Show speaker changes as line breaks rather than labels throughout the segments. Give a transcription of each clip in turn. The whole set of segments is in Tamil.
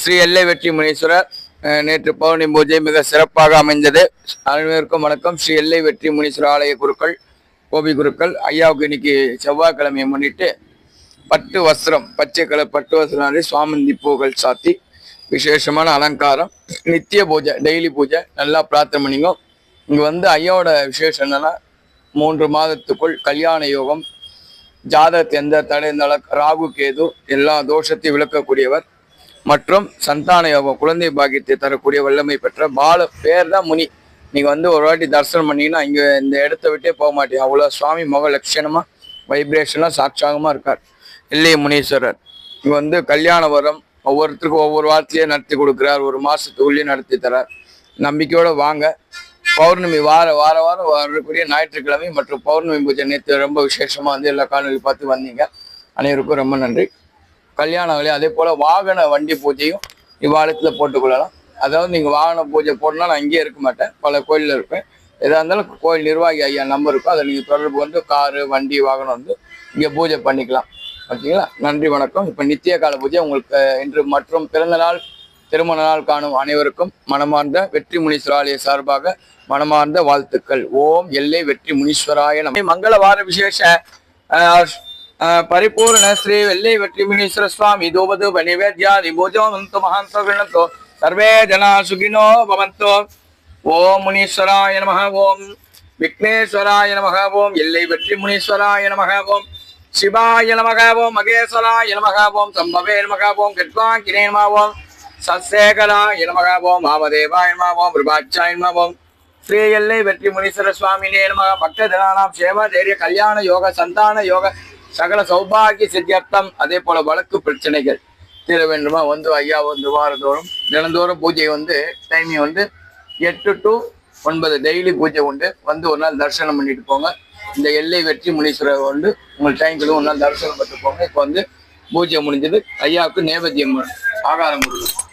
ஸ்ரீ எல்லை வெற்றி முனீஸ்வரர் நேற்று பௌர்ணமி பூஜை மிக சிறப்பாக அமைந்தது. அனைவருக்கும் வணக்கம். ஸ்ரீ எல்லை வெற்றி முனீஸ்வரர் ஆலய குருக்கள், கோபி குருக்கள் ஐயாவுக்கு இன்னைக்கு செவ்வாய்க்கிழமையை முன்னிட்டு பட்டு வஸ்திரம், பச்சை கலர் பட்டு வஸ்திரம், சுவாமந்தி பூக்கள் சாத்தி விசேஷமான அலங்காரம், நித்திய பூஜை, டெய்லி பூஜை நல்லா பிரார்த்தனை பண்ணிங்க. இங்கே ஐயாவோட விசேஷம் என்னன்னா 3 மாதத்துக்குள் கல்யாண யோகம், ஜாதகத்தை எந்த தடை இருந்தாலும் ராகு கேது எல்லா தோஷத்தையும் விளக்கக்கூடியவர் மற்றும் சந்தான யோகம், குழந்தை பாக்கியத்தை தரக்கூடிய வல்லமை பெற்ற பால பேர் தான் முனி. நீங்கள் ஒரு வாட்டி தரிசனம் பண்ணீங்கன்னா இங்கே இந்த இடத்த விட்டே போக மாட்டீங்க. அவ்வளோ சுவாமி முக லட்சணமாக வைப்ரேஷனாக சாட்சாகமாக இருக்கார் எல்லை முனீஸ்வரர். இங்கே கல்யாண வரம் ஒவ்வொருத்தருக்கும் ஒவ்வொரு வாரத்திலேயே நடத்தி கொடுக்குறார், ஒரு மாதத்துக்குள்ளேயே நடத்தி தரார். நம்பிக்கையோடு வாங்க. பௌர்ணமி வாரம் வரக்கூடிய ஞாயிற்றுக்கிழமை மற்றும் பௌர்ணமி பூஜை நேற்று ரொம்ப விசேஷமாக எல்லா காணொலி பார்த்து வந்தீங்க. அனைவருக்கும் ரொம்ப நன்றி. கல்யாண வேலை அதே போல் வாகன வண்டி பூஜையும் இவ்வாலயத்தில் போட்டுக்கொள்ளலாம். அதாவது நீங்கள் வாகன பூஜை போடணும், நான் இங்கேயே இருக்க மாட்டேன், பல கோயிலில் இருப்பேன். எதாக இருந்தாலும் கோயில் நிர்வாகி ஐயா நம்பர் இருக்கும், அதை நீங்கள் தொடர்பு காரு வண்டி வாகனம் இங்கே பூஜை பண்ணிக்கலாம். ஓகேங்களா? நன்றி, வணக்கம். இப்போ நித்திய கால பூஜை உங்களுக்கு இன்று மற்றும் பிறந்த நாள், திருமண நாள் காணும் அனைவருக்கும் மனமார்ந்த வெற்றி முனீஸ்வர ஆலய சார்பாக மனமார்ந்த வாழ்த்துக்கள். ஓம் எல்லை வெற்றி முனீஸ்வராய நம. மங்களவார விசேஷ परिपूर्ण श्री एल्लै वेट्री मुनीश्वर स्वामी धूपधूप नैवेद्यादि भोजनन्तु महान्तो गृह्णन्तु सर्वे जना सुखिनो भवन्तु। ओम मुनीश्वराय नमः। ओम विघ्नेश्वराय नमः। ओम एल्लै वेट्री मुनीश्वराय नमः। ओम शिवाय नमः। ओम मगेश्वराय नमः। ओम संभवे नमः। ओम कृत्वाङ्किने नमः। ओम सत्सेकराय नमः। ओम वामदेवाय नमः। ओम प्रभाचाय नमः। ओम श्री एल्लै वेट्री मुनीश्वर स्वामिने नमः। भक्तजनानां सेवा धैर्य कल्याण योग संतान योग சகல சௌபாகிய சித்தியர்த்தம். அதே போல வழக்கு பிரச்சனைகள் தீர வேண்டுமா ஐயா வாரந்தோறும் தினந்தோறும் பூஜை டைமிங் 8 to 9 டெய்லி பூஜை உண்டு. ஒரு நாள் தரிசனம் பண்ணிட்டு போங்க. இந்த எல்லை வெற்றி முனீஸ்வரர் உங்கள் டைம்களும் ஒரு நாள் தரிசனம் பண்ணிட்டு போங்க. இப்போ பூஜை முடிஞ்சது. ஐயாவுக்கு நேவேத்தியம் ஆகாரம் கொடுக்கும்.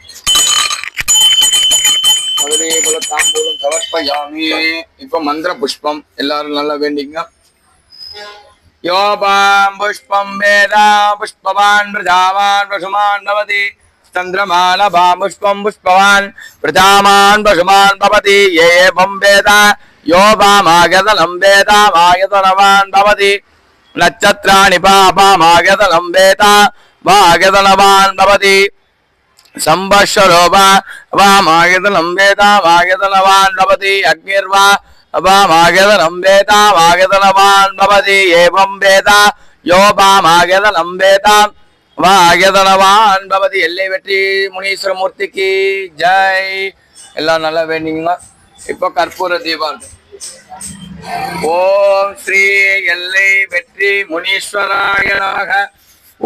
அதே போல தாம்பூலம் சமர்ப்பயாமி. இப்போ மந்திர புஷ்பம் எல்லாரும் நல்லா வேண்டிங்க. योपां पुष्पं वेदा पुष्पवान् प्रजावान् पशुमान् भवति चन्द्रमानभां पुष्पं पुष्पवान् प्रजावान् पशुमान् भवति एवं वेदा योपामागतनं वेदा मागतनवान् भवति नक्षत्राणि पापामागतनं वेदा मागतनवान् भवति संवत्सरो वा मागतनं वेदा मागतनवान् भवति अग्निर्वा अपामागतनं वेदा मागतनवान् भवति एवं वेदा योपामागतनं वेदा मागतनवान् भवति। एल्लै वेट्री मुनीश्वर मूर्ति की जय. எல்லாம் நல்லா வேண்டிங்க. இப்போ கற்பூர தீபம். ஓம் ஸ்ரீ எல்லை வெற்றி முனீஸ்வராய நமக.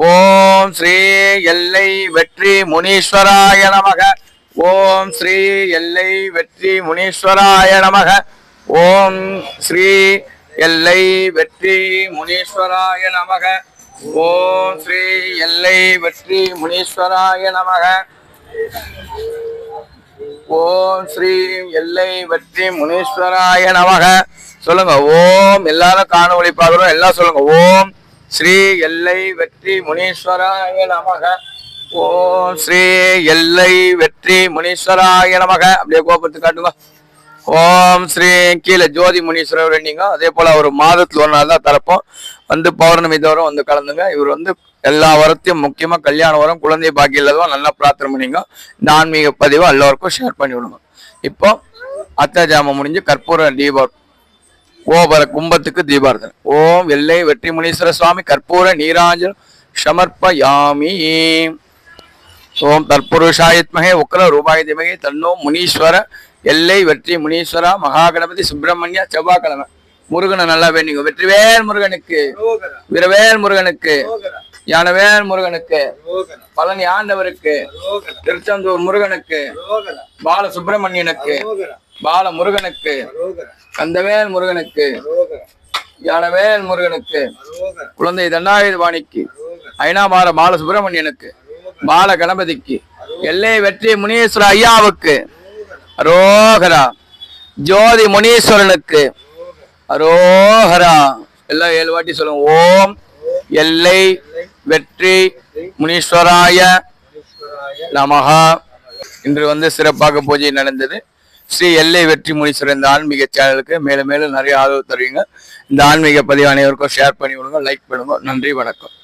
ஓம் ஸ்ரீ எல்லை வெற்றி முனீஸ்வராய நமக. ஓம் ஸ்ரீ எல்லை வெற்றி முனீஸ்வராய நமக. ஓம் ஸ்ரீ எல்லை வெற்றி முனீஸ்வராய நமக. ஓம் ஸ்ரீ எல்லை வெற்றி முனீஸ்வராய நமக. ஓம் ஸ்ரீ எல்லை வெற்றி முனீஸ்வராய நமக. சொல்லுங்க ஓம். எல்லாரும் காணொளி பார்க்கிறோம், எல்லாம் சொல்லுங்க ஓம் ஸ்ரீ எல்லை வெற்றி முனீஸ்வராய நமக. ஓம் ஸ்ரீ எல்லை வெற்றி முனீஸ்வராய நமக. அப்படியே கோபத்தை காட்டுங்க. ஓம் ஸ்ரீ கீழே ஜோதி முனீஸ்வரர் வேண்டிங்க. அதே போல ஒரு மாதத்துல ஒரு நாள் தான் தரப்போம். பௌர்ணமி தோறும் கலந்துங்க. இவர் எல்லா வரத்தையும் முக்கியமா கல்யாண வரம், குழந்தை பாக்கியம் இல்லாதவங்க நல்லா பிரார்த்தனை பண்ணிங்க. இந்த ஆன்மீக பதிவை எல்லாருக்கும் ஷேர் பண்ணி விடுங்க. இப்போ அத்த ஜாமம் முடிஞ்சு கற்பூர தீபம் ஓபர கும்பத்துக்கு தீபார்த்தனை. ஓம் எல்லை வெற்றி முனீஸ்வர சுவாமி கற்பூர நீராஞ்சல் சமர்ப்பயாமி. ஓம் தற்புருஷாயத்மகே உக்ர ரூபாய் திமகே தன்னோ முனீஸ்வர எல்லை வெற்றி முனீஸ்வரா மகாகணபதி சுப்பிரமணிய. செவ்வாய்க்கிழமை முருகனை நல்லா வேண்டிங்க. வெற்றிவேல் முருகனுக்கு, வீரவேல் முருகனுக்கு, யானவேல் முருகனுக்கு, பழனி ஆண்டவருக்கு, திருச்செந்தூர் முருகனுக்கு, பால சுப்பிரமணியனுக்கு, பால முருகனுக்கு, கந்தவேல் முருகனுக்கு, யானவேல் முருகனுக்கு, குழந்தை தண்டாயுதபாணிக்கு, ஐநாபார பால சுப்பிரமணியனுக்கு, பால கணபதிக்கு, எல்லை வெற்றி முனீஸ்வர ஐயாவுக்கு அரோகரா. ஜோதி முனீஸ்வரனுக்கு அரோகரா. எல்லாம் 7 வாட்டி சொல்லுங்க. ஓம் எல்லை வெற்றி முனீஸ்வராய நமஹா. இன்று வந்து சிறப்பாக பூஜை நடந்தது. ஸ்ரீ எல்லை வெற்றி முனீஸ்வரர் இந்த ஆன்மீக சேனலுக்கு மேலும் மேலும் நிறைய ஆதரவு தருவீங்க. இந்த ஆன்மீக பதிவு அனைவருக்கும் ஷேர் பண்ணி விடுங்க, லைக் பண்ணுங்க. நன்றி, வணக்கம்.